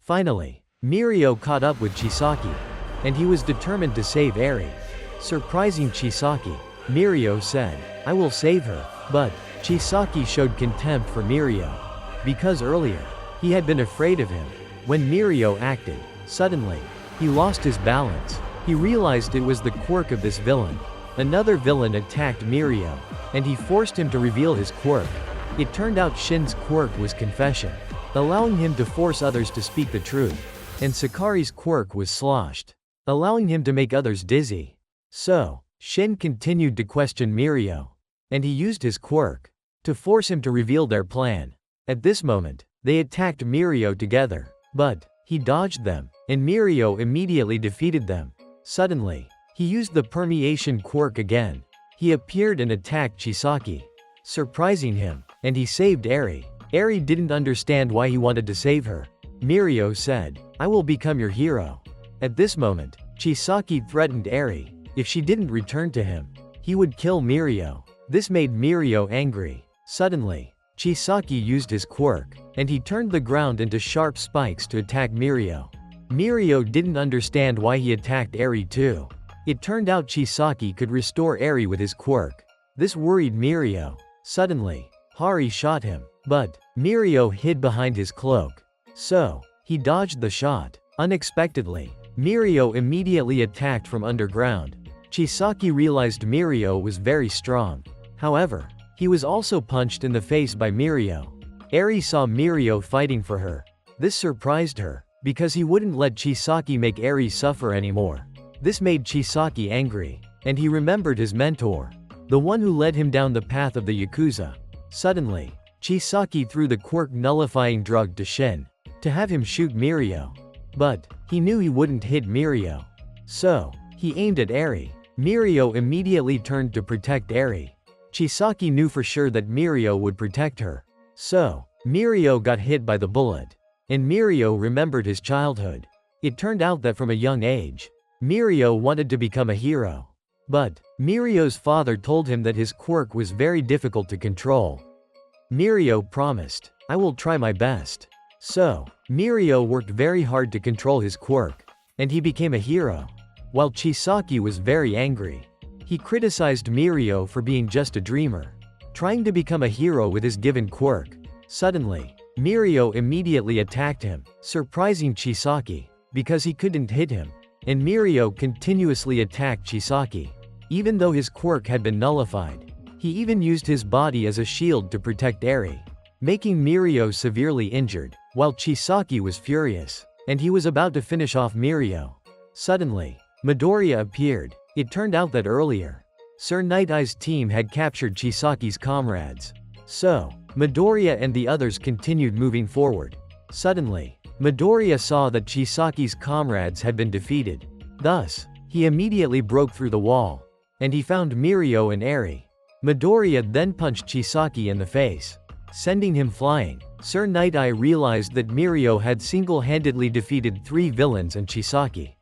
Finally, Mirio caught up with Chisaki, and he was determined to save Eri. Surprising Chisaki, Mirio said, "I will save her." But Chisaki showed contempt for Mirio, because earlier, he had been afraid of him. When Mirio acted, suddenly, he lost his balance. He realized it was the quirk of this villain. Another villain attacked Mirio, and he forced him to reveal his quirk. It turned out Shin's quirk was confession, allowing him to force others to speak the truth. And Sakari's quirk was sloshed, allowing him to make others dizzy. So, Shin continued to question Mirio, and he used his quirk to force him to reveal their plan. At this moment, they attacked Mirio together, but he dodged them, and Mirio immediately defeated them. Suddenly, he used the permeation quirk again. He appeared and attacked Chisaki, surprising him, and he saved Eri. Eri didn't understand why he wanted to save her. Mirio said, "I will become your hero." At this moment, Chisaki threatened Eri. If she didn't return to him, he would kill Mirio. This made Mirio angry. Suddenly, Chisaki used his quirk, and he turned the ground into sharp spikes to attack Mirio. Mirio didn't understand why he attacked Eri too. It turned out Chisaki could restore Eri with his quirk. This worried Mirio. Suddenly, Hari shot him, but Mirio hid behind his cloak. So, he dodged the shot. Unexpectedly, Mirio immediately attacked from underground. Chisaki realized Mirio was very strong. However, he was also punched in the face by Mirio. Eri saw Mirio fighting for her. This surprised her, because he wouldn't let Chisaki make Eri suffer anymore. This made Chisaki angry, and he remembered his mentor, the one who led him down the path of the Yakuza. Suddenly, Chisaki threw the quirk nullifying drug to Shin, to have him shoot Mirio. But he knew he wouldn't hit Mirio. So, he aimed at Eri. Mirio immediately turned to protect Eri. Chisaki knew for sure that Mirio would protect her. So, Mirio got hit by the bullet. And Mirio remembered his childhood. It turned out that from a young age, Mirio wanted to become a hero. But Mirio's father told him that his quirk was very difficult to control. Mirio promised, "I will try my best." So, Mirio worked very hard to control his quirk, and he became a hero. While Chisaki was very angry, he criticized Mirio for being just a dreamer, trying to become a hero with his given quirk. Suddenly, Mirio immediately attacked him, surprising Chisaki, because he couldn't hit him. And Mirio continuously attacked Chisaki, even though his quirk had been nullified. He even used his body as a shield to protect Eri, making Mirio severely injured, while Chisaki was furious, and he was about to finish off Mirio. Suddenly, Midoriya appeared. It turned out that earlier, Sir Night Eye's team had captured Chisaki's comrades. So, Midoriya and the others continued moving forward. Suddenly, Midoriya saw that Chisaki's comrades had been defeated. Thus, he immediately broke through the wall, and he found Mirio and Eri. Midoriya then punched Chisaki in the face, sending him flying. Sir Night Eye realized that Mirio had single-handedly defeated 3 villains and Chisaki.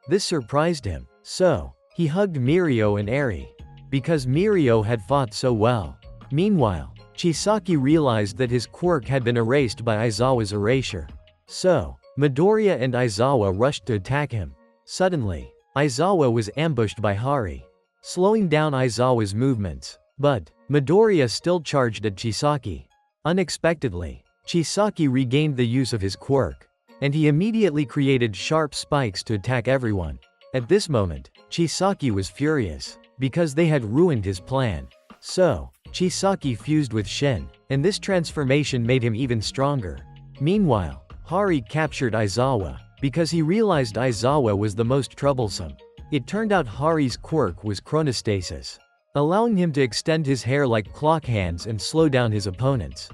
This surprised him, so he hugged Mirio and Eri, because Mirio had fought so well. Meanwhile, Chisaki realized that his quirk had been erased by Aizawa's erasure. So, Midoriya and Aizawa rushed to attack him. Suddenly, Aizawa was ambushed by Hari, slowing down Aizawa's movements. But Midoriya still charged at Chisaki. Unexpectedly, Chisaki regained the use of his quirk, and he immediately created sharp spikes to attack everyone. At this moment, Chisaki was furious, because they had ruined his plan. So, Chisaki fused with Shin, and this transformation made him even stronger. Meanwhile, Hari captured Aizawa, because he realized Aizawa was the most troublesome. It turned out Hari's quirk was chronostasis, allowing him to extend his hair like clock hands and slow down his opponents.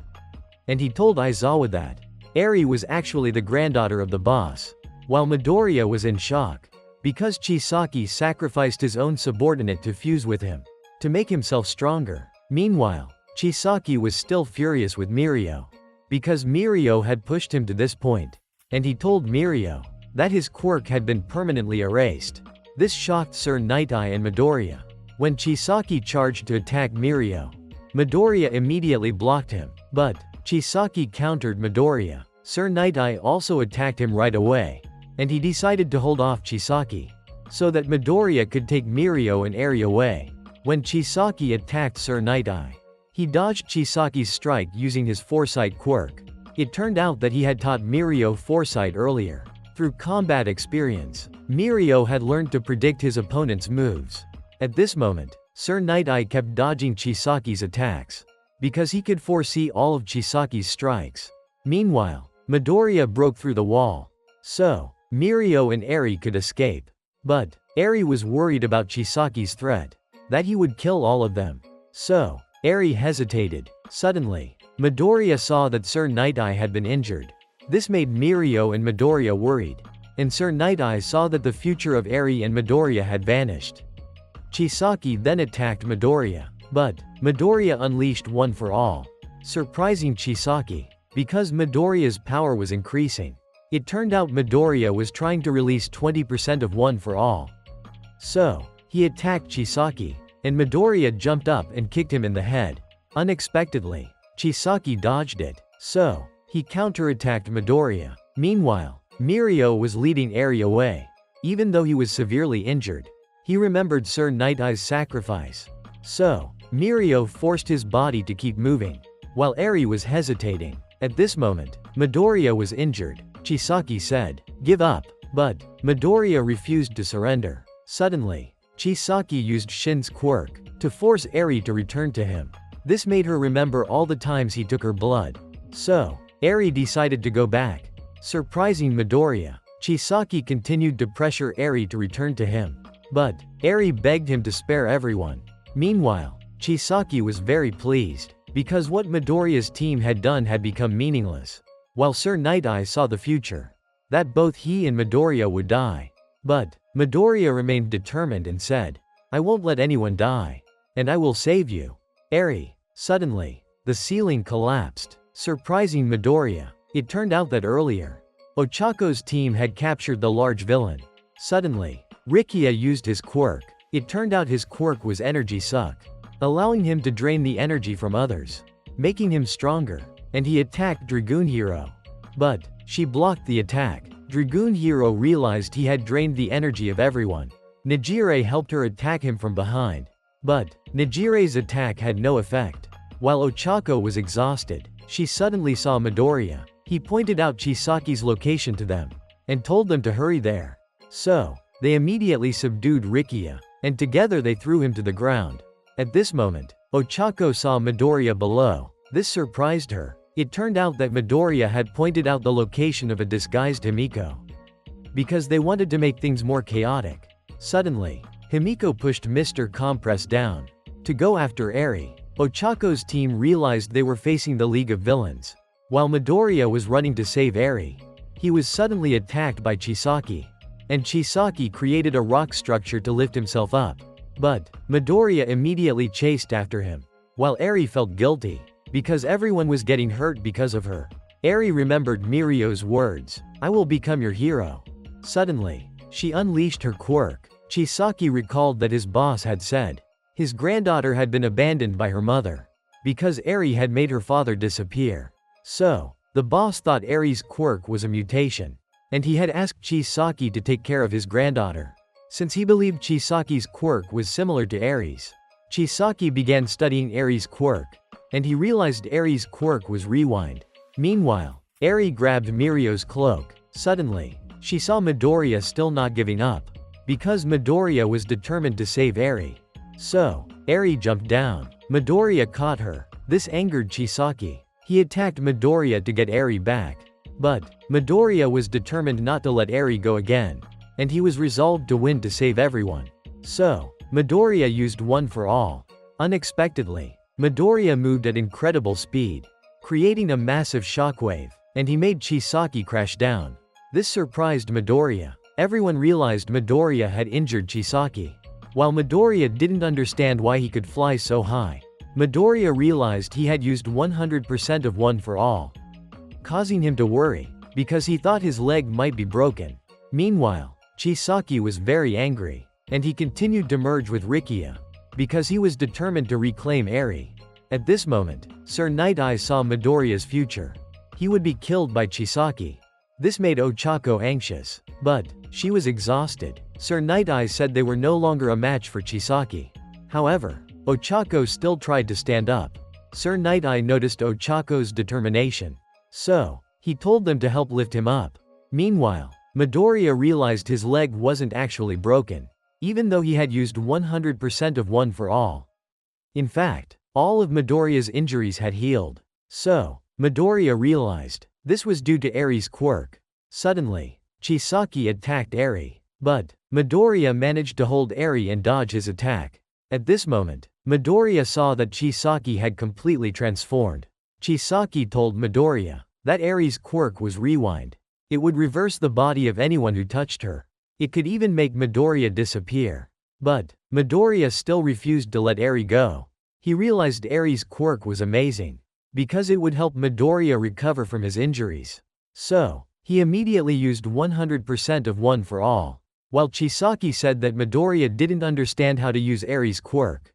And he told Aizawa that Eri was actually the granddaughter of the boss, while Midoriya was in shock, because Chisaki sacrificed his own subordinate to fuse with him, to make himself stronger. Meanwhile, Chisaki was still furious with Mirio, because Mirio had pushed him to this point, and he told Mirio that his quirk had been permanently erased. This shocked Sir Night Eye and Midoriya. When Chisaki charged to attack Mirio, Midoriya immediately blocked him, but Chisaki countered Midoriya, Sir Night-Eye also attacked him right away, and he decided to hold off Chisaki, so that Midoriya could take Mirio and Eri away. When Chisaki attacked Sir Night-Eye, he dodged Chisaki's strike using his foresight quirk. It turned out that he had taught Mirio foresight earlier. Through combat experience, Mirio had learned to predict his opponent's moves. At this moment, Sir Night-Eye kept dodging Chisaki's attacks, because he could foresee all of Chisaki's strikes. Meanwhile, Midoriya broke through the wall, so Mirio and Eri could escape. But Eri was worried about Chisaki's threat, that he would kill all of them. So Eri hesitated. Suddenly, Midoriya saw that Sir Night-Eye had been injured. This made Mirio and Midoriya worried, and Sir Night-Eye saw that the future of Eri and Midoriya had vanished. Chisaki then attacked Midoriya, but Midoriya unleashed One for All, surprising Chisaki, because Midoriya's power was increasing. It turned out Midoriya was trying to release 20% of One for All. So he attacked Chisaki, and Midoriya jumped up and kicked him in the head. Unexpectedly, Chisaki dodged it, so he counterattacked Midoriya. Meanwhile, Mirio was leading Eri away. Even though he was severely injured, he remembered Sir Night-Eye's sacrifice. So Mirio forced his body to keep moving, while Eri was hesitating. At this moment, Midoriya was injured. Chisaki said, "Give up," but Midoriya refused to surrender. Suddenly, Chisaki used Shin's quirk to force Eri to return to him. This made her remember all the times he took her blood. So Eri decided to go back, surprising Midoriya. Chisaki continued to pressure Eri to return to him, but Eri begged him to spare everyone. Meanwhile, Chisaki was very pleased, because what Midoriya's team had done had become meaningless. While Sir Night-Eye saw the future, that both he and Midoriya would die. But Midoriya remained determined and said, "I won't let anyone die, and I will save you, Eri." Suddenly, the ceiling collapsed, surprising Midoriya. It turned out that earlier, Ochako's team had captured the large villain. Suddenly, Rikia used his quirk. It turned out his quirk was Energy Suck, allowing him to drain the energy from others, making him stronger, and he attacked Dragoon Hero. But she blocked the attack. Dragoon Hero realized he had drained the energy of everyone. Nijire helped her attack him from behind, but Nijire's attack had no effect. While Ochako was exhausted, she suddenly saw Midoriya. He pointed out Chisaki's location to them, and told them to hurry there. So they immediately subdued Rikia, and together they threw him to the ground. At this moment, Ochako saw Midoriya below. This surprised her. It turned out that Midoriya had pointed out the location of a disguised Himiko, because they wanted to make things more chaotic. Suddenly, Himiko pushed Mr. Compress down to go after Eri. Ochako's team realized they were facing the League of Villains. While Midoriya was running to save Eri, he was suddenly attacked by Chisaki, and Chisaki created a rock structure to lift himself up. But Midoriya immediately chased after him, while Eri felt guilty, because everyone was getting hurt because of her. Eri remembered Mirio's words, "I will become your hero." Suddenly, she unleashed her quirk. Chisaki recalled that his boss had said his granddaughter had been abandoned by her mother, because Eri had made her father disappear. So, the boss thought Eri's quirk was a mutation, and he had asked Chisaki to take care of his granddaughter, since he believed Chisaki's quirk was similar to Eri's. Chisaki began studying Eri's quirk, and he realized Eri's quirk was Rewind. Meanwhile, Eri grabbed Mirio's cloak. Suddenly, she saw Midoriya still not giving up, because Midoriya was determined to save Eri. So, Eri jumped down. Midoriya caught her. This angered Chisaki. He attacked Midoriya to get Eri back. But Midoriya was determined not to let Eri go again, and he was resolved to win to save everyone. So, Midoriya used One for All. Unexpectedly, Midoriya moved at incredible speed, creating a massive shockwave, and he made Chisaki crash down. This surprised Midoriya. Everyone realized Midoriya had injured Chisaki. While Midoriya didn't understand why he could fly so high, Midoriya realized he had used 100% of One for All, causing him to worry, because he thought his leg might be broken. Meanwhile, Chisaki was very angry, and he continued to merge with Rikia, because he was determined to reclaim Eri. At this moment, Sir Night-Eye saw Midoriya's future. he would be killed by Chisaki. This made Ochako anxious. But she was exhausted. Sir Night Eye said they were no longer a match for Chisaki. However, Ochako still tried to stand up. Sir Night Eye noticed Ochako's determination. So, he told them to help lift him up. Meanwhile, Midoriya realized his leg wasn't actually broken, even though he had used 100% of One for All. In fact, all of Midoriya's injuries had healed. So, Midoriya realized this was due to Eri's quirk. Suddenly, Chisaki attacked Eri, but Midoriya managed to hold Eri and dodge his attack. At this moment, Midoriya saw that Chisaki had completely transformed. Chisaki told Midoriya that Eri's quirk was Rewind. It would reverse the body of anyone who touched her. It could even make Midoriya disappear. But Midoriya still refused to let Eri go. He realized Eri's quirk was amazing, because it would help Midoriya recover from his injuries. So, he immediately used 100% of One for All. While Chisaki said that Midoriya didn't understand how to use Eri's quirk,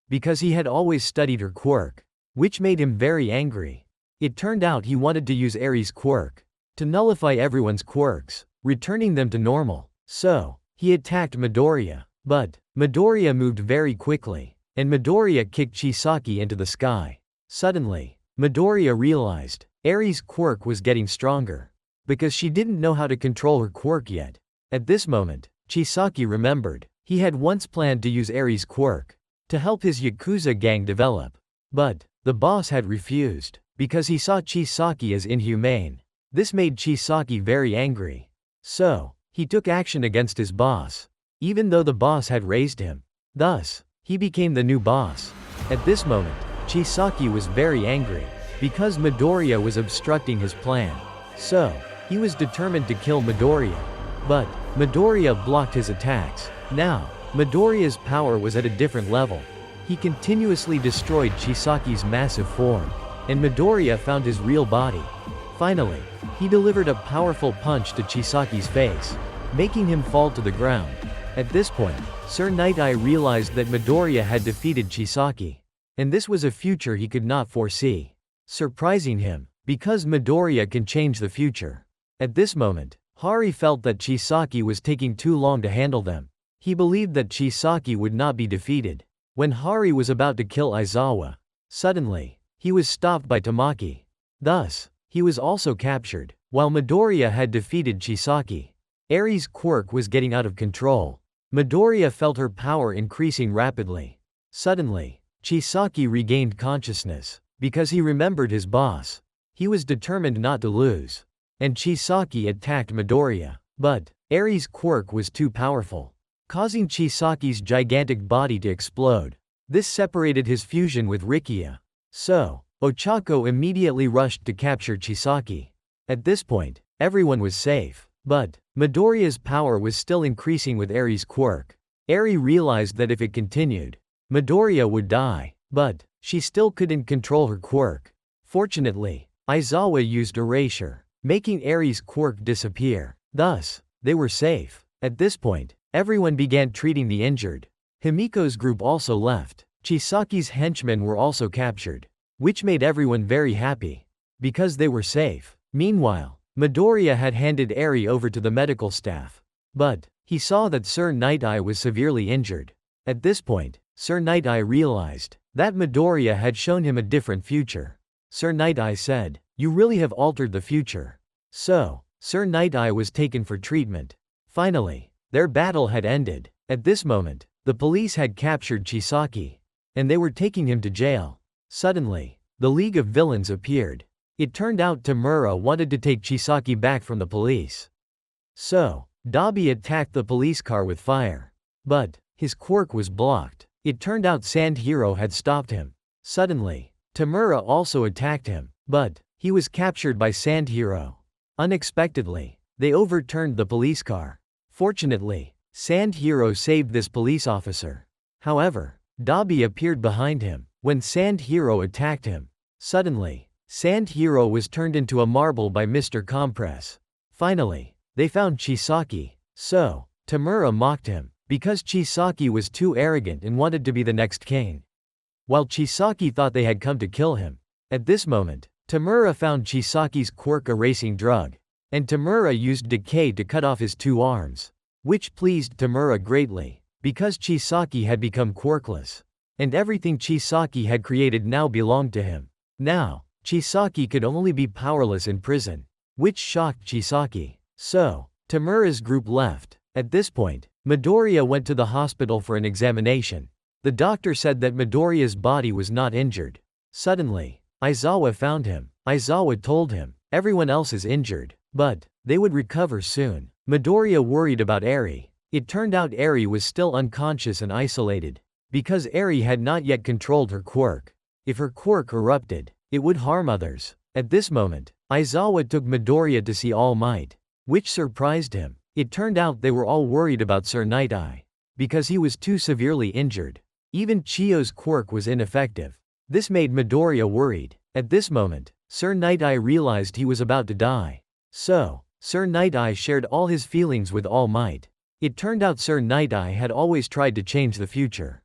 because he had always studied her quirk, which made him very angry. It turned out he wanted to use Eri's quirk to nullify everyone's quirks, returning them to normal. So, he attacked Midoriya. But Midoriya moved very quickly, and Midoriya kicked Chisaki into the sky. Suddenly, Midoriya realized Eri's quirk was getting stronger, because she didn't know how to control her quirk yet. At this moment, Chisaki remembered he had once planned to use Eri's quirk to help his Yakuza gang develop. But the boss had refused, because he saw Chisaki as inhumane. This made Chisaki very angry. So, he took action against his boss, even though the boss had raised him. Thus, he became the new boss. At this moment, Chisaki was very angry, because Midoriya was obstructing his plan. So, he was determined to kill Midoriya. But Midoriya blocked his attacks. Now, Midoriya's power was at a different level. He continuously destroyed Chisaki's massive form, and Midoriya found his real body. Finally, he delivered a powerful punch to Chisaki's face, making him fall to the ground. At this point, Sir Night Eye realized that Midoriya had defeated Chisaki, and this was a future he could not foresee, surprising him, because Midoriya can change the future. At this moment, Hari felt that Chisaki was taking too long to handle them. He believed that Chisaki would not be defeated. When Hari was about to kill Aizawa, suddenly, he was stopped by Tamaki. Thus, he was also captured. While Midoriya had defeated Chisaki, Eri's quirk was getting out of control. Midoriya felt her power increasing rapidly. Suddenly, Chisaki regained consciousness, because he remembered his boss. He was determined not to lose. And Chisaki attacked Midoriya. But Eri's quirk was too powerful, causing Chisaki's gigantic body to explode. This separated his fusion with Rikia. So, Ochako immediately rushed to capture Chisaki. At this point, everyone was safe. But Midoriya's power was still increasing with Eri's quirk. Eri realized that if it continued, Midoriya would die. But she still couldn't control her quirk. Fortunately, Aizawa used Erasure, making Eri's quirk disappear. Thus, they were safe. At this point, everyone began treating the injured. Himiko's group also left. Chisaki's henchmen were also captured, which made everyone very happy, because they were safe. Meanwhile, Midoriya had handed Eri over to the medical staff. But he saw that Sir Night Eye was severely injured. At this point, Sir Night Eye realized that Midoriya had shown him a different future. Sir Night Eye said, "You really have altered the future." So, Sir Night Eye was taken for treatment. Finally, their battle had ended. At this moment, the police had captured Chisaki, and they were taking him to jail. Suddenly, the League of Villains appeared. It turned out Tamura wanted to take Chisaki back from the police. So, Dabi attacked the police car with fire. But his quirk was blocked. It turned out Sand Hero had stopped him. Suddenly, Tamura also attacked him, but he was captured by Sand Hero. Unexpectedly, they overturned the police car. Fortunately, Sand Hero saved this police officer. However, Dabi appeared behind him when Sand Hero attacked him. Suddenly, Sand Hero was turned into a marble by Mr. Compress. Finally, they found Chisaki. So, Tamura mocked him, because Chisaki was too arrogant and wanted to be the next king. While Chisaki thought they had come to kill him. At this moment, Tamura found Chisaki's quirk-erasing drug, and Tamura used decay to cut off his 2 arms, which pleased Tamura greatly, because Chisaki had become quirkless, and everything Chisaki had created now belonged to him. Now, Chisaki could only be powerless in prison, which shocked Chisaki. So, Tamura's group left. At this point, Midoriya went to the hospital for an examination. The doctor said that Midoriya's body was not injured. Suddenly, Aizawa found him. Aizawa told him, everyone else is injured, but they would recover soon. Midoriya worried about Eri. It turned out Eri was still unconscious and isolated, because Eri had not yet controlled her quirk. If her quirk erupted, it would harm others. At this moment, Aizawa took Midoriya to see All Might, which surprised him. It turned out they were all worried about Sir Night Eye, because he was too severely injured. Even Chio's quirk was ineffective. This made Midoriya worried. At this moment, Sir Night Eye realized he was about to die. So, Sir Night Eye shared all his feelings with All Might. It turned out Sir Night Eye had always tried to change the future.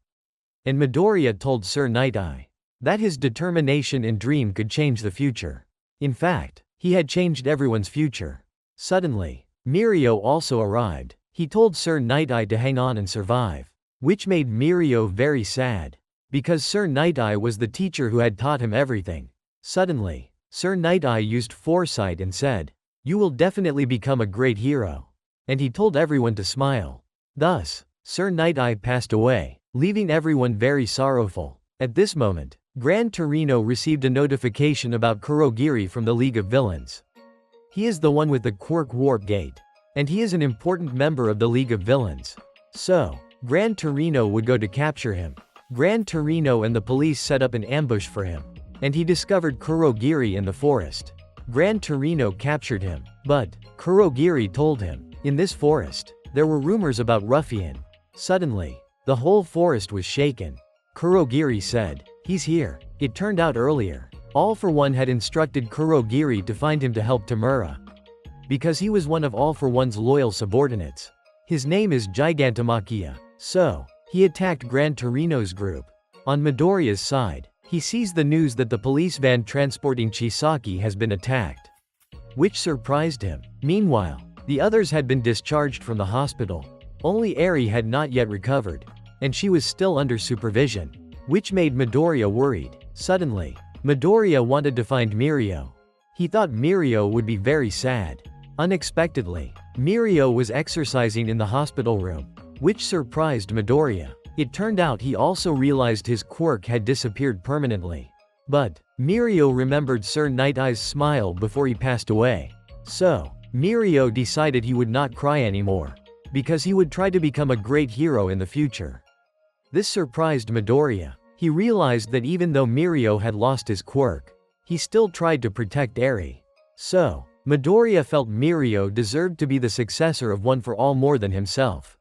And Midoriya told Sir Night Eye that his determination and dream could change the future. In fact, he had changed everyone's future. Suddenly, Mirio also arrived. He told Sir Night Eye to hang on and survive, which made Mirio very sad, because Sir Night Eye was the teacher who had taught him everything. Suddenly, Sir Night Eye used foresight and said, "You will definitely become a great hero." And he told everyone to smile. Thus, Sir Night Eye passed away, leaving everyone very sorrowful. At this moment, Gran Torino received a notification about Kurogiri from the League of Villains. He is the one with the quirk warp gate, and he is an important member of the League of Villains. So, Gran Torino would go to capture him. Gran Torino and the police set up an ambush for him, and he discovered Kurogiri in the forest. Gran Torino captured him, but Kurogiri told him, in this forest, there were rumors about Ruffian. Suddenly, the whole forest was shaken. Kurogiri said, "He's here." It turned out earlier, All For One had instructed Kurogiri to find him to help Tamura, because he was one of All For One's loyal subordinates. His name is Gigantomachia. So, he attacked Gran Torino's group. On Midoriya's side, he sees the news that the police van transporting Chisaki has been attacked, which surprised him. Meanwhile, the others had been discharged from the hospital. Only Eri had not yet recovered, and she was still under supervision, which made Midoriya worried. Suddenly, Midoriya wanted to find Mirio. He thought Mirio would be very sad. Unexpectedly, Mirio was exercising in the hospital room, which surprised Midoriya. It turned out he also realized his quirk had disappeared permanently. But, Mirio remembered Sir Night Eye's smile before he passed away. So, Mirio decided he would not cry anymore, because he would try to become a great hero in the future. This surprised Midoriya. He realized that even though Mirio had lost his quirk, he still tried to protect Eri. So, Midoriya felt Mirio deserved to be the successor of One For All more than himself.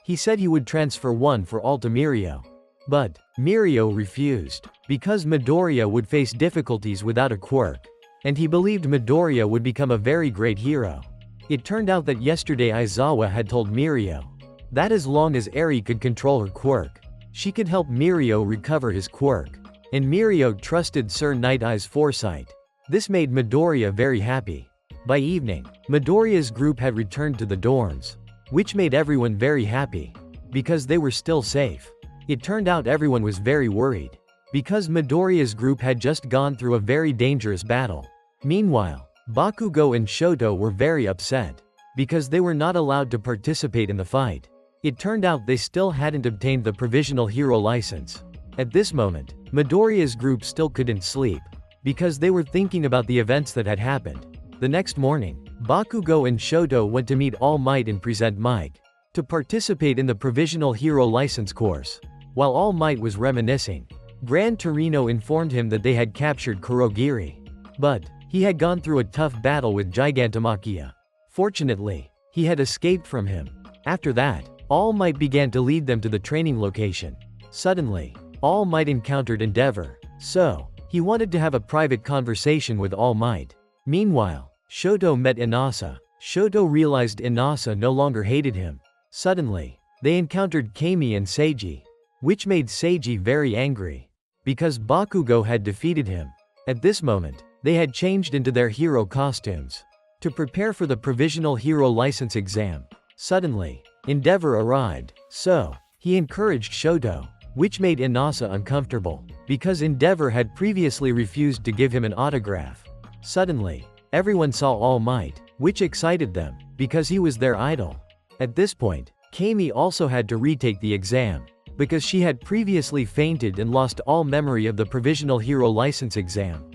He said he would transfer One For All to Mirio. But, Mirio refused, because Midoriya would face difficulties without a quirk, and he believed Midoriya would become a very great hero. It turned out that yesterday Aizawa had told Mirio that as long as Eri could control her quirk, she could help Mirio recover his quirk. And Mirio trusted Sir Night Eye's foresight. This made Midoriya very happy. By evening, Midoriya's group had returned to the dorms, which made everyone very happy, because they were still safe. It turned out everyone was very worried, because Midoriya's group had just gone through a very dangerous battle. Meanwhile, Bakugo and Shoto were very upset, because they were not allowed to participate in the fight. It turned out they still hadn't obtained the provisional hero license. At this moment, Midoriya's group still couldn't sleep, because they were thinking about the events that had happened. The next morning, Bakugo and Shoto went to meet All Might and present Mike to participate in the provisional hero license course. While All Might was reminiscing, Gran Torino informed him that they had captured Kurogiri, but he had gone through a tough battle with Gigantomachia. Fortunately, he had escaped from him. After that, All Might began to lead them to the training location. Suddenly, All Might encountered Endeavor, so he wanted to have a private conversation with All Might. Meanwhile, Shoto met Inasa. Shoto realized Inasa no longer hated him. Suddenly, they encountered Kami and Seiji, which made Seiji very angry, because Bakugo had defeated him. At this moment, They had changed into their hero costumes to prepare for the provisional hero license exam. Suddenly, Endeavor arrived, so he encouraged Shoto, which made Inasa uncomfortable, because Endeavor had previously refused to give him an autograph. Suddenly, everyone saw All Might, which excited them, because he was their idol. At this point, Kami also had to retake the exam, because she had previously fainted and lost all memory of the provisional hero license exam.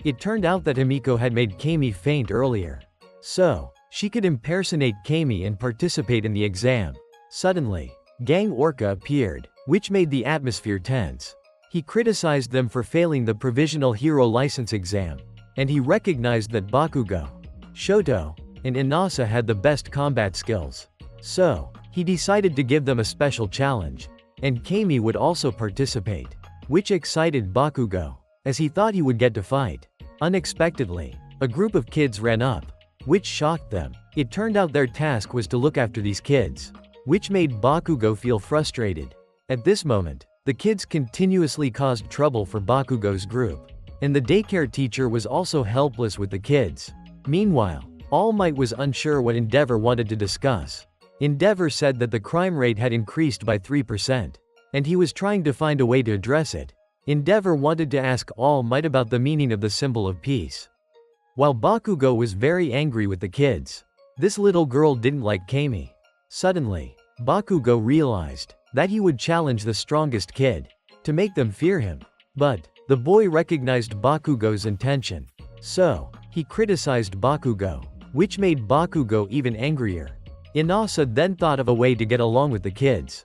It turned out that Himiko had made Kami faint earlier, so she could impersonate Kami and participate in the exam. Suddenly, Gang Orca appeared, which made the atmosphere tense. He criticized them for failing the provisional hero license exam, and he recognized that Bakugo, Shoto, and Inasa had the best combat skills. So, he decided to give them a special challenge, and Kami would also participate, which excited Bakugo, as he thought he would get to fight. Unexpectedly, a group of kids ran up, which shocked them. It turned out their task was to look after these kids, which made Bakugo feel frustrated. At this moment, the kids continuously caused trouble for Bakugo's group, and the daycare teacher was also helpless with the kids. Meanwhile, All Might was unsure what Endeavor wanted to discuss. Endeavor said that the crime rate had increased by 3%, and he was trying to find a way to address it. Endeavor wanted to ask All Might about the meaning of the symbol of peace. While Bakugo was very angry with the kids, this little girl didn't like Kami. Suddenly, Bakugo realized that he would challenge the strongest kid to make them fear him. But the boy recognized Bakugo's intention, so he criticized Bakugo, which made Bakugo even angrier. Inasa then thought of a way to get along with the kids,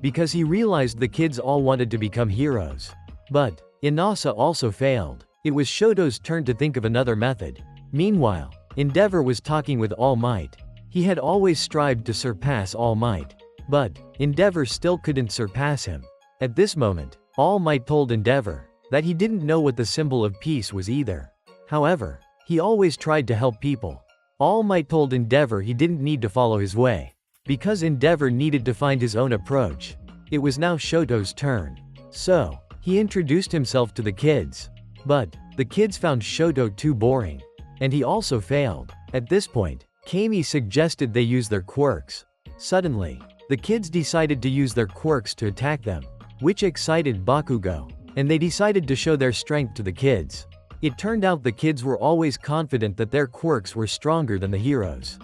because he realized the kids all wanted to become heroes. But Inasa also failed. It was Shoto's turn to think of another method. Meanwhile, Endeavor was talking with All Might. He had always strived to surpass All Might, but Endeavor still couldn't surpass him. At this moment, All Might told Endeavor that he didn't know what the symbol of peace was either. However, he always tried to help people. All Might told Endeavor he didn't need to follow his way, because Endeavor needed to find his own approach. It was now Shoto's turn, so he introduced himself to the kids. But the kids found Shoto too boring, and he also failed. At this point, Kami suggested they use their quirks. Suddenly, the kids decided to use their quirks to attack them, which excited Bakugo, and they decided to show their strength to the kids. It turned out the kids were always confident that their quirks were stronger than the heroes.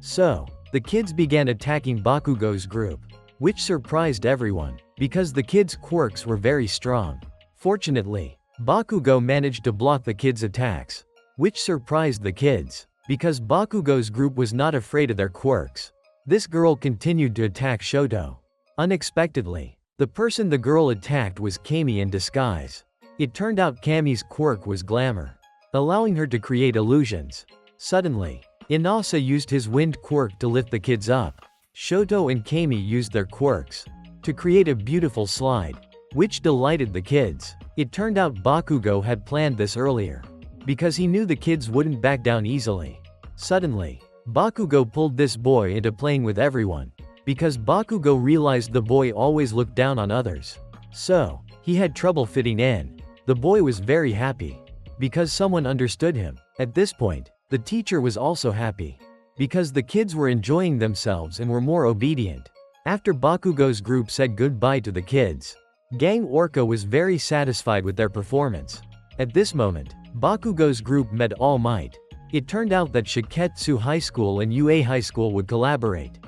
So, the kids began attacking Bakugo's group, which surprised everyone, because the kids' quirks were very strong. Fortunately, Bakugo managed to block the kids' attacks, which surprised the kids, because Bakugo's group was not afraid of their quirks. This girl continued to attack Shoto. Unexpectedly, the person the girl attacked was Kami in disguise. It turned out Kami's quirk was glamour, allowing her to create illusions. Suddenly, Inasa used his wind quirk to lift the kids up. Shoto and Kami used their quirks to create a beautiful slide, which delighted the kids. It turned out Bakugo had planned this earlier, because he knew the kids wouldn't back down easily. Suddenly, Bakugo pulled this boy into playing with everyone, because Bakugo realized the boy always looked down on others. So, he had trouble fitting in. The boy was very happy, because someone understood him. At this point, the teacher was also happy, because the kids were enjoying themselves and were more obedient. After Bakugo's group said goodbye to the kids, Gang Orca was very satisfied with their performance. At this moment, Bakugo's group met All Might. It turned out that Shiketsu High School and UA High School would collaborate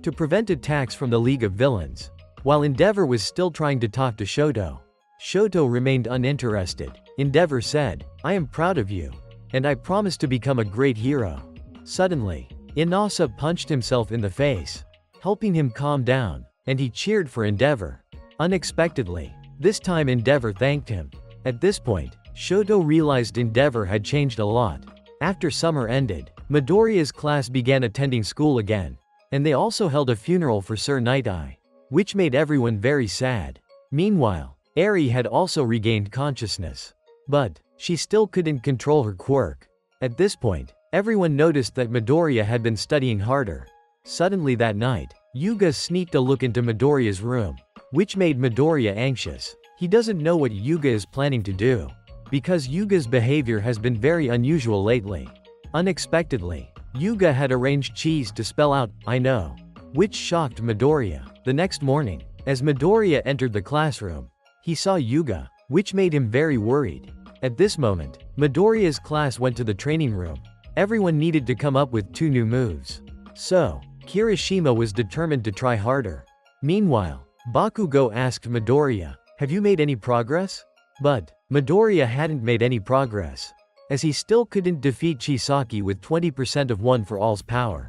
to prevent attacks from the League of Villains. While Endeavor was still trying to talk to Shoto, Shoto remained uninterested. Endeavor said, "I am proud of you, and I promise to become a great hero." Suddenly, Inasa punched himself in the face, helping him calm down, and he cheered for Endeavor. Unexpectedly, this time Endeavor thanked him. At this point, Shoto realized Endeavor had changed a lot. After summer ended, Midoriya's class began attending school again, and they also held a funeral for Sir Night-Eye, which made everyone very sad. Meanwhile, Eri had also regained consciousness, but she still couldn't control her quirk. At this point, everyone noticed that Midoriya had been studying harder. Suddenly that night, Yuga sneaked a look into Midoriya's room, which made Midoriya anxious. He doesn't know what Yuga is planning to do. because Yuga's behavior has been very unusual lately. Unexpectedly, Yuga had arranged cheese to spell out, "I know," which shocked Midoriya. The next morning, as Midoriya entered the classroom, he saw Yuga, which made him very worried. At this moment, Midoriya's class went to the training room. Everyone needed to come up with 2 new moves. So, Kirishima was determined to try harder. Meanwhile, Bakugo asked Midoriya, "Have you made any progress?" But Midoriya hadn't made any progress, as he still couldn't defeat Chisaki with 20% of One for All's power.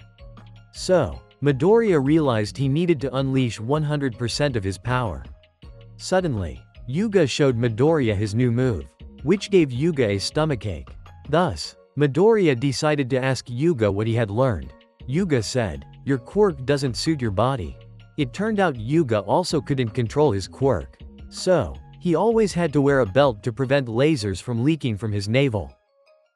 So, Midoriya realized he needed to unleash 100% of his power. Suddenly, Yuga showed Midoriya his new move, which gave Yuga a stomachache. Thus, Midoriya decided to ask Yuga what he had learned. Yuga said, "Your quirk doesn't suit your body." It turned out Yuga also couldn't control his quirk. So, he always had to wear a belt to prevent lasers from leaking from his navel.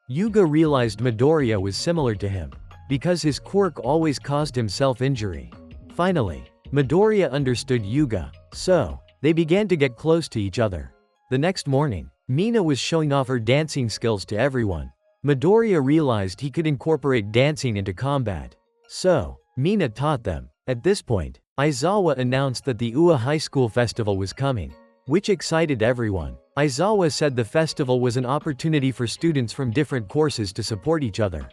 Yuga realized Midoriya was similar to him, because his quirk always caused him self-injury. Finally, Midoriya understood Yuga, so they began to get close to each other. The next morning, Mina was showing off her dancing skills to everyone. Midoriya realized he could incorporate dancing into combat. So, Mina taught them. At this point, Aizawa announced that the UA High School Festival was coming, which excited everyone. Aizawa said the festival was an opportunity for students from different courses to support each other.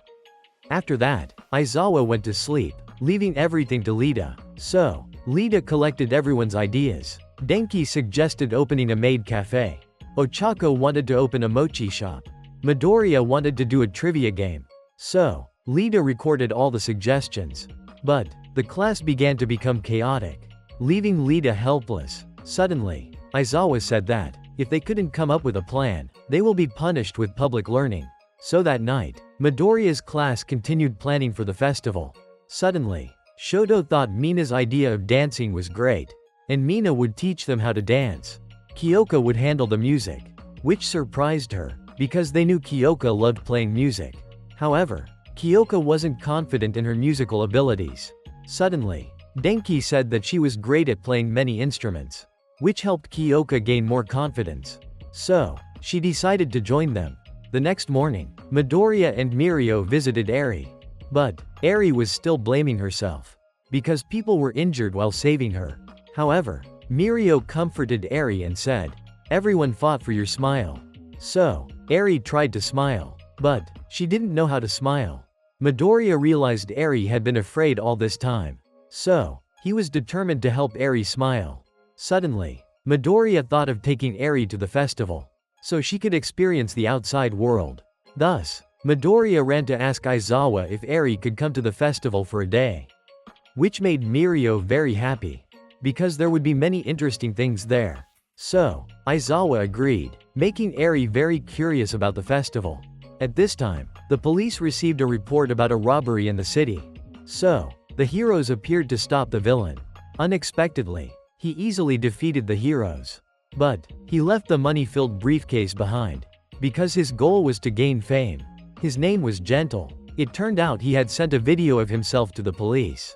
After that, Aizawa went to sleep, leaving everything to Lita. So, Lita collected everyone's ideas. Denki suggested opening a maid cafe. Ochako wanted to open a mochi shop. Midoriya wanted to do a trivia game. So, Lita recorded all the suggestions. But, the class began to become chaotic, leaving Lita helpless. Suddenly, Aizawa said that, if they couldn't come up with a plan, they will be punished with public learning. So that night, Midoriya's class continued planning for the festival. Suddenly, Shoto thought Mina's idea of dancing was great, and Mina would teach them how to dance. Kyoka would handle the music, which surprised her, because they knew Kyoka loved playing music. However, Kyoka wasn't confident in her musical abilities. Suddenly, Denki said that she was great at playing many instruments, which helped Kyoka gain more confidence. So, she decided to join them. The next morning, Midoriya and Mirio visited Eri. But, Eri was still blaming herself, because people were injured while saving her. However, Mirio comforted Eri and said, "Everyone fought for your smile." So, Eri tried to smile, but she didn't know how to smile. Midoriya realized Eri had been afraid all this time. So, he was determined to help Eri smile. Suddenly, Midoriya thought of taking Eri to the festival, so she could experience the outside world. Thus, Midoriya ran to ask Aizawa if Eri could come to the festival for a day, which made Mirio very happy, because there would be many interesting things there. So, Aizawa agreed, making Eri very curious about the festival. At this time, the police received a report about a robbery in the city. So, the heroes appeared to stop the villain. Unexpectedly, he easily defeated the heroes. But, he left the money-filled briefcase behind, because his goal was to gain fame. His name was Gentle. It turned out he had sent a video of himself to the police.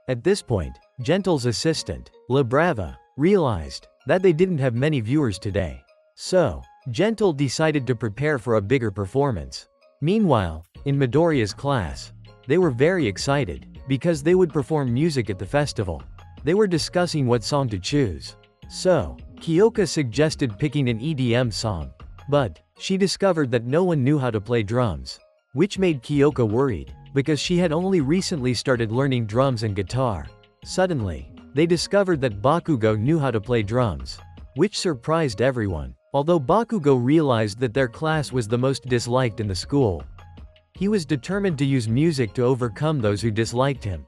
At this point, Gentle's assistant, La Brava, realized that they didn't have many viewers today. So, Gentle decided to prepare for a bigger performance. Meanwhile, in Midoriya's class, they were very excited, because they would perform music at the festival. They were discussing what song to choose. So, Kyoka suggested picking an EDM song. But, she discovered that no one knew how to play drums, which made Kyoka worried, because she had only recently started learning drums and guitar. Suddenly, they discovered that Bakugo knew how to play drums, which surprised everyone. Although Bakugo realized that their class was the most disliked in the school, he was determined to use music to overcome those who disliked him,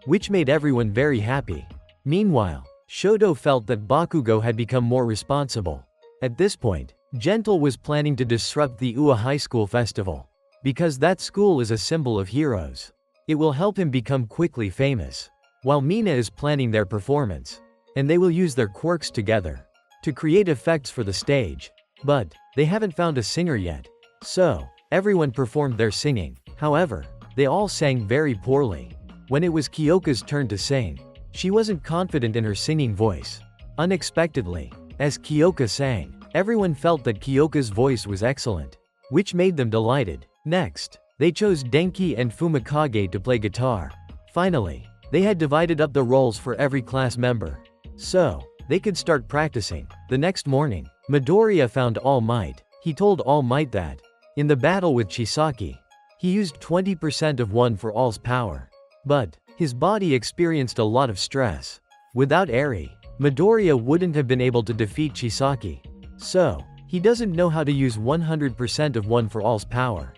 which made everyone very happy. Meanwhile, Shoto felt that Bakugo had become more responsible. At this point, Gentle was planning to disrupt the UA High School Festival, because that school is a symbol of heroes. It will help him become quickly famous, while Mina is planning their performance, and they will use their quirks together to create effects for the stage. But, they haven't found a singer yet. So, everyone performed their singing. However, they all sang very poorly. When it was Kyoka's turn to sing, she wasn't confident in her singing voice. Unexpectedly, as Kyoka sang, Everyone felt that Kyoka's voice was excellent, which made them delighted. Next, they chose Denki and Fumikage to play guitar. Finally, they had divided up the roles for every class member, so they could start practicing. The next morning, Midoriya found All Might. He told All Might that, in the battle with Chisaki, he used 20% of One for All's power. But his body experienced a lot of stress. Without Eri, Midoriya wouldn't have been able to defeat Chisaki. So, he doesn't know how to use 100% of One for All's power.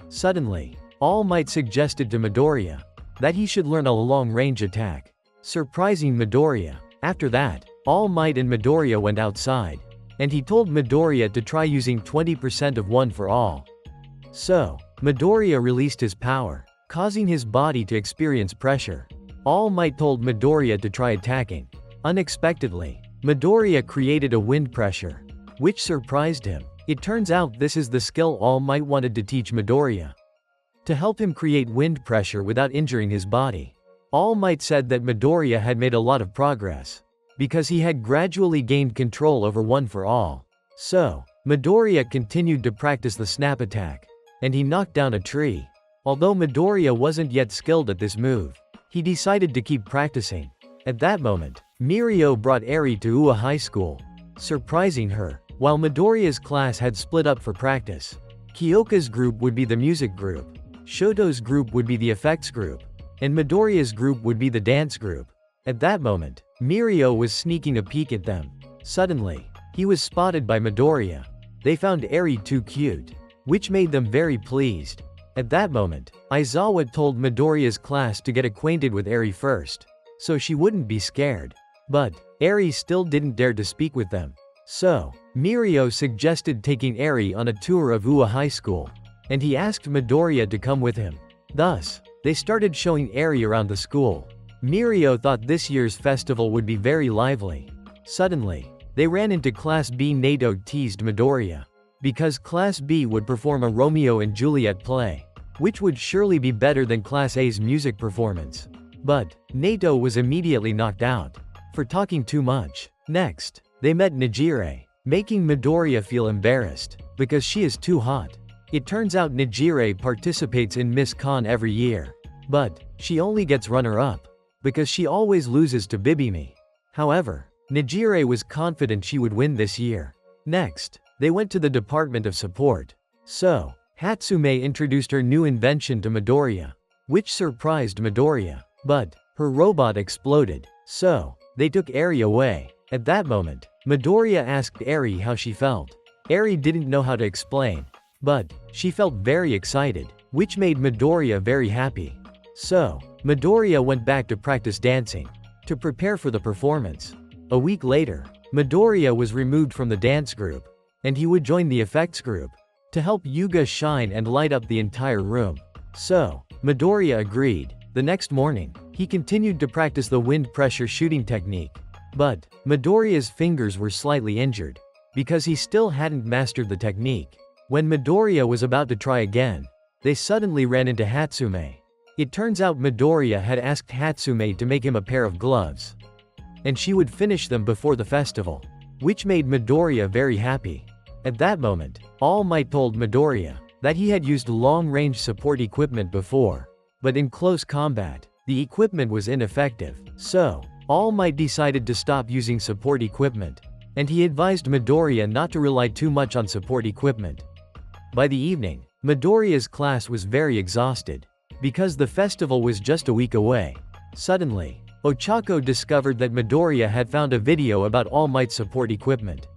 Suddenly, All Might suggested to Midoriya that he should learn a long-range attack, surprising Midoriya. After that, All Might and Midoriya went outside, and he told Midoriya to try using 20% of One for All. So, Midoriya released his power, causing his body to experience pressure. All Might told Midoriya to try attacking. Unexpectedly, Midoriya created a wind pressure, which surprised him. It turns out this is the skill All Might wanted to teach Midoriya, to help him create wind pressure without injuring his body. All Might said that Midoriya had made a lot of progress, because he had gradually gained control over One for All. So, Midoriya continued to practice the snap attack, and he knocked down a tree. Although Midoriya wasn't yet skilled at this move, he decided to keep practicing. At that moment, Mirio brought Eri to Ua High School, surprising her. While Midoriya's class had split up for practice, Kyoka's group would be the music group, Shoto's group would be the effects group, and Midoriya's group would be the dance group. At that moment, Mirio was sneaking a peek at them. Suddenly, he was spotted by Midoriya. They found Eri too cute, which made them very pleased. At that moment, Aizawa told Midoriya's class to get acquainted with Eri first, so she wouldn't be scared. But Eri still didn't dare to speak with them. So, Mirio suggested taking Eri on a tour of Ua High School, and he asked Midoriya to come with him. Thus, they started showing Eri around the school. Mirio thought this year's festival would be very lively. Suddenly, they ran into Class B. Nato teased Midoriya, because Class B would perform a Romeo and Juliet play, which would surely be better than Class A's music performance. But Nato was immediately knocked out for talking too much. Next, they met Nijire, making Midoriya feel embarrassed, because she is too hot. It turns out Nijire participates in Miss Con every year, but she only gets runner-up, because she always loses to Bibimi. However, Nijire was confident she would win this year. Next, they went to the Department of Support. So, Hatsume introduced her new invention to Midoriya, which surprised Midoriya. But her robot exploded, so they took Eri away. At that moment, Midoriya asked Eri how she felt. Eri didn't know how to explain, but she felt very excited, which made Midoriya very happy. So, Midoriya went back to practice dancing, to prepare for the performance. A week later, Midoriya was removed from the dance group, and he would join the effects group, to help Yuga shine and light up the entire room. So, Midoriya agreed. The next morning, he continued to practice the wind pressure shooting technique. But Midoriya's fingers were slightly injured, because he still hadn't mastered the technique. When Midoriya was about to try again, they suddenly ran into Hatsume. It turns out Midoriya had asked Hatsume to make him a pair of gloves, and she would finish them before the festival, which made Midoriya very happy. At that moment, All Might told Midoriya that he had used long-range support equipment before, but in close combat, the equipment was ineffective. So, All Might decided to stop using support equipment, and he advised Midoriya not to rely too much on support equipment. By the evening, Midoriya's class was very exhausted, because the festival was just a week away. Suddenly, Ochako discovered that Midoriya had found a video about All Might's support equipment.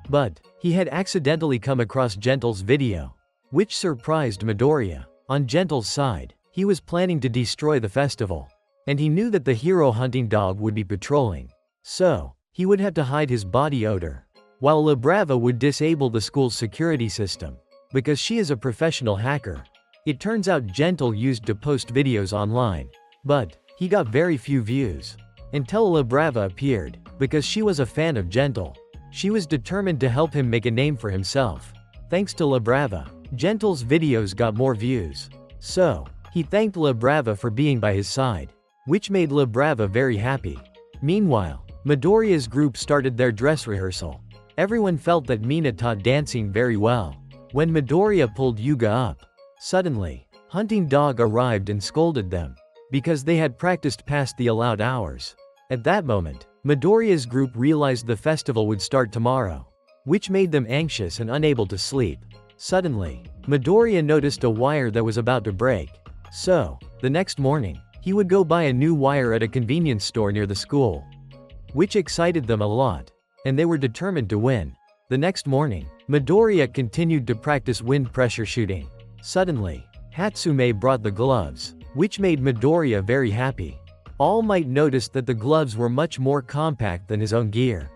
But he had accidentally come across Gentle's video, which surprised Midoriya. On Gentle's side, he was planning to destroy the festival, and he knew that the hero hunting dog would be patrolling. So, he would have to hide his body odor, while Labrava would disable the school's security system, because she is a professional hacker. It turns out Gentle used to post videos online, but he got very few views, until Labrava appeared, because she was a fan of Gentle. She was determined to help him make a name for himself. Thanks to Labrava, Gentle's videos got more views. So, he thanked Labrava for being by his side, which made Labrava very happy. Meanwhile, Midoriya's group started their dress rehearsal. Everyone felt that Mina taught dancing very well. When Midoriya pulled Yuga up, suddenly, Hunting Dog arrived and scolded them, because they had practiced past the allowed hours. At that moment, Midoriya's group realized the festival would start tomorrow, which made them anxious and unable to sleep. Suddenly, Midoriya noticed a wire that was about to break. So, the next morning, he would go buy a new wire at a convenience store near the school, which excited them a lot, and they were determined to win. The next morning, Midoriya continued to practice wind pressure shooting. Suddenly, Hatsume brought the gloves, which made Midoriya very happy. All Might noticed that the gloves were much more compact than his own gear.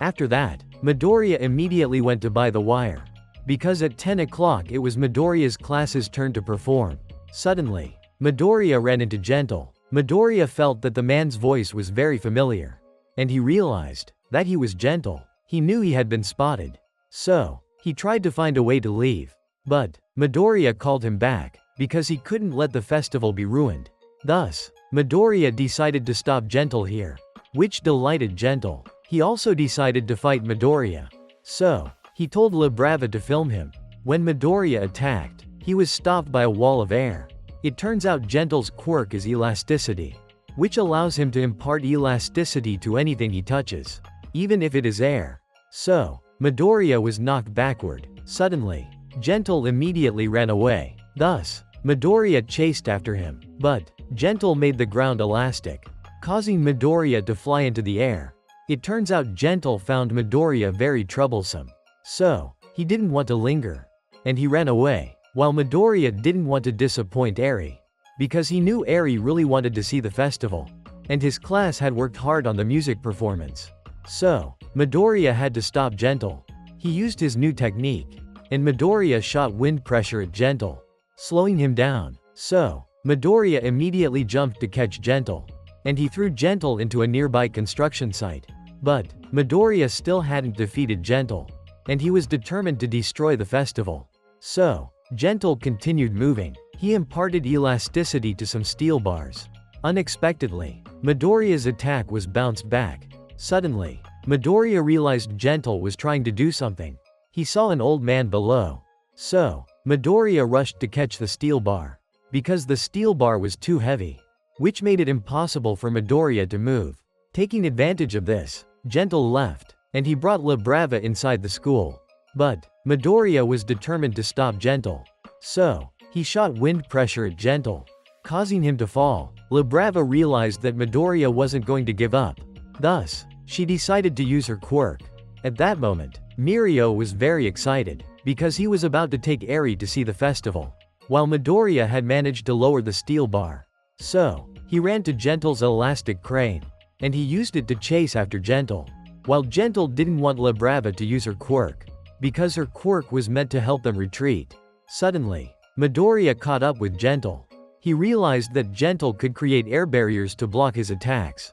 After that, Midoriya immediately went to buy the wire, because at 10 o'clock it was Midoriya's class's turn to perform. Suddenly, Midoriya ran into Gentle. Midoriya felt that the man's voice was very familiar, and he realized that he was Gentle. He knew he had been spotted. So, he tried to find a way to leave. But, Midoriya called him back, because he couldn't let the festival be ruined. Thus, Midoriya decided to stop Gentle here, which delighted Gentle. He also decided to fight Midoriya. So, he told La Brava to film him. When Midoriya attacked, he was stopped by a wall of air. It turns out Gentle's quirk is elasticity, which allows him to impart elasticity to anything he touches, even if it is air. So, Midoriya was knocked backward. Suddenly, Gentle immediately ran away. Thus, Midoriya chased after him, but Gentle made the ground elastic, causing Midoriya to fly into the air. It turns out Gentle found Midoriya very troublesome. So, he didn't want to linger, and he ran away, while Midoriya didn't want to disappoint Eri, because he knew Eri really wanted to see the festival, and his class had worked hard on the music performance. So, Midoriya had to stop Gentle. He used his new technique, and Midoriya shot wind pressure at Gentle, slowing him down. So, Midoriya immediately jumped to catch Gentle, and he threw Gentle into a nearby construction site. But, Midoriya still hadn't defeated Gentle, and he was determined to destroy the festival. So, Gentle continued moving. He imparted elasticity to some steel bars. Unexpectedly, Midoriya's attack was bounced back. Suddenly, Midoriya realized Gentle was trying to do something. He saw an old man below. So, Midoriya rushed to catch the steel bar, because the steel bar was too heavy, which made it impossible for Midoriya to move. Taking advantage of this, Gentle left, and he brought La Brava inside the school. But, Midoriya was determined to stop Gentle. So, he shot wind pressure at Gentle, causing him to fall. La Brava realized that Midoriya wasn't going to give up. Thus, she decided to use her quirk. At that moment, Mirio was very excited, because he was about to take Eri to see the festival, while Midoriya had managed to lower the steel bar. So, he ran to Gentle's elastic crane, and he used it to chase after Gentle. While Gentle didn't want La Brava to use her quirk, because her quirk was meant to help them retreat. Suddenly, Midoriya caught up with Gentle. He realized that Gentle could create air barriers to block his attacks.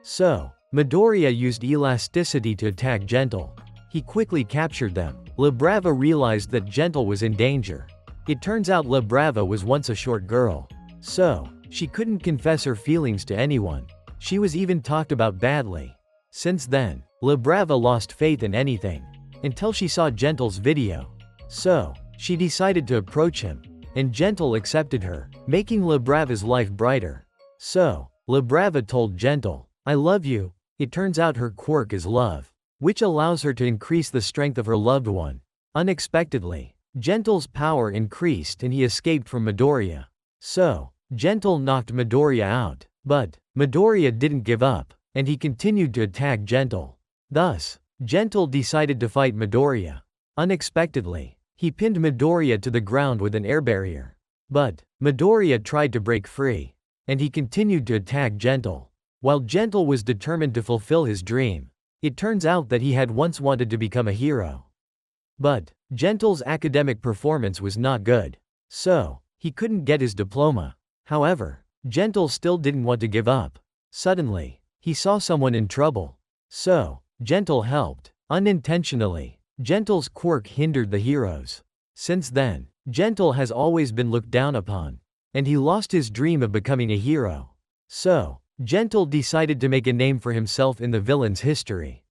So, Midoriya used elasticity to attack Gentle. He quickly captured them. La Brava realized that Gentle was in danger. It turns out La Brava was once a short girl. So, she couldn't confess her feelings to anyone. She was even talked about badly. Since then, La Brava lost faith in anything, until she saw Gentle's video. So, she decided to approach him, and Gentle accepted her, making La Brava's life brighter. So, La Brava told Gentle, "I love you." It turns out her quirk is love, which allows her to increase the strength of her loved one. Unexpectedly, Gentle's power increased and he escaped from Midoriya. So, Gentle knocked Midoriya out, but Midoriya didn't give up, and he continued to attack Gentle. Thus, Gentle decided to fight Midoriya. Unexpectedly, he pinned Midoriya to the ground with an air barrier. But, Midoriya tried to break free, and he continued to attack Gentle. While Gentle was determined to fulfill his dream, it turns out that he had once wanted to become a hero. But, Gentle's academic performance was not good. So, he couldn't get his diploma. However, Gentle still didn't want to give up. Suddenly, he saw someone in trouble. So, Gentle helped. Unintentionally, Gentle's quirk hindered the heroes. Since then, Gentle has always been looked down upon, and he lost his dream of becoming a hero. So, Gentle decided to make a name for himself in the villain's history.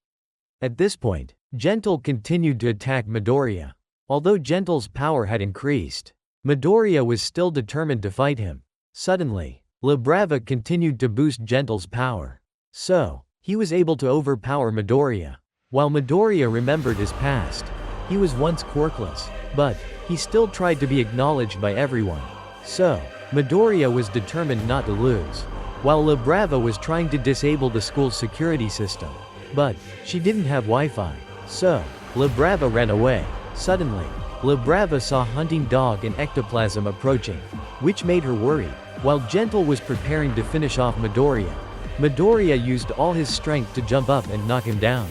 At this point, Gentle continued to attack Midoriya. Although Gentle's power had increased, Midoriya was still determined to fight him. Suddenly, Labrava continued to boost Gentle's power. So, he was able to overpower Midoriya. While Midoriya remembered his past, he was once quirkless, but he still tried to be acknowledged by everyone. So, Midoriya was determined not to lose, while Labrava was trying to disable the school's security system. But she didn't have Wi-Fi. So, Labrava ran away. Suddenly, Labrava saw Hunting Dog and Ectoplasm approaching, which made her worried. While Gentle was preparing to finish off Midoriya, Midoriya used all his strength to jump up and knock him down,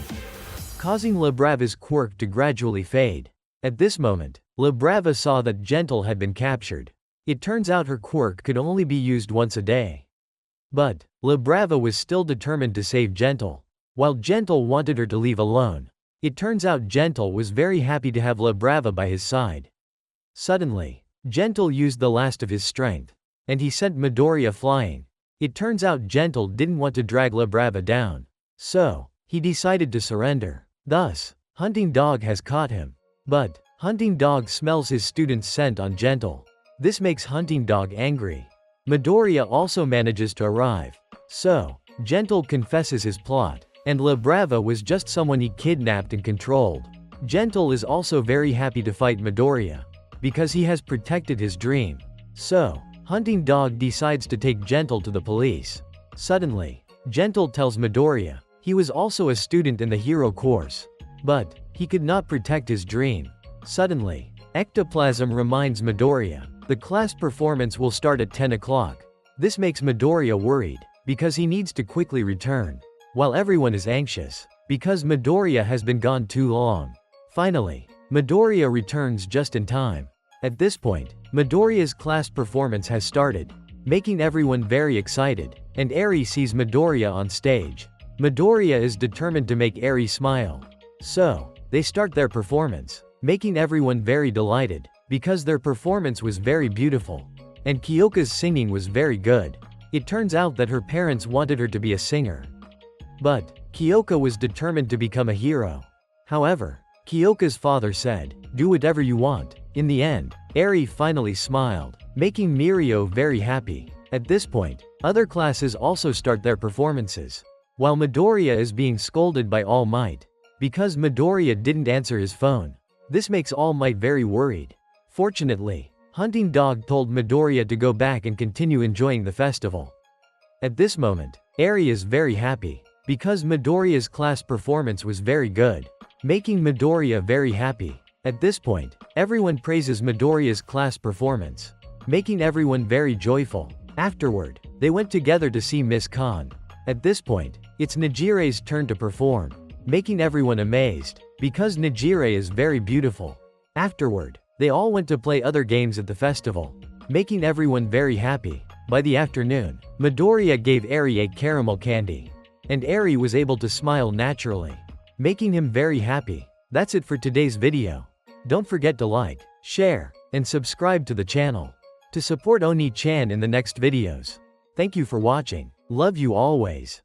causing Labrava's quirk to gradually fade. At this moment, Labrava saw that Gentle had been captured. It turns out her quirk could only be used once a day. But Labrava was still determined to save Gentle, while Gentle wanted her to leave alone. It turns out Gentle was very happy to have Labrava by his side. Suddenly, Gentle used the last of his strength, and he sent Midoriya flying. It turns out Gentle didn't want to drag Labrava down, so he decided to surrender. Thus, Hunting Dog has caught him. But Hunting Dog smells his student's scent on Gentle. This makes Hunting Dog angry. Midoriya also manages to arrive. So, Gentle confesses his plot, and Labrava was just someone he kidnapped and controlled. Gentle is also very happy to fight Midoriya, because he has protected his dream. So, Hunting Dog decides to take Gentle to the police. Suddenly, Gentle tells Midoriya he was also a student in the hero course, but he could not protect his dream. Suddenly, Ectoplasm reminds Midoriya the class performance will start at 10 o'clock. This makes Midoriya worried, because he needs to quickly return, while everyone is anxious, because Midoriya has been gone too long. Finally, Midoriya returns just in time. At this point, Midoriya's class performance has started, making everyone very excited, and Eri sees Midoriya on stage. Midoriya is determined to make Eri smile. So, they start their performance, making everyone very delighted, because their performance was very beautiful, and Kyoka's singing was very good. It turns out that her parents wanted her to be a singer, but Kyoka was determined to become a hero. However, Kyoka's father said, "Do whatever you want." In the end, Eri finally smiled, making Mirio very happy. At this point, other classes also start their performances, while Midoriya is being scolded by All Might, because Midoriya didn't answer his phone. This makes All Might very worried. Fortunately, Hunting Dog told Midoriya to go back and continue enjoying the festival. At this moment, Eri is very happy, because Midoriya's class performance was very good, making Midoriya very happy. At this point, everyone praises Midoriya's class performance, making everyone very joyful. Afterward, they went together to see Miss Khan. At this point, it's Nijire's turn to perform, making everyone amazed, because Nijire is very beautiful. Afterward, they all went to play other games at the festival, making everyone very happy. By the afternoon, Midoriya gave Eri a caramel candy, and Eri was able to smile naturally, making him very happy. That's it for today's video. Don't forget to like, share, and subscribe to the channel to support Oni-chan in the next videos. Thank you for watching. Love you always.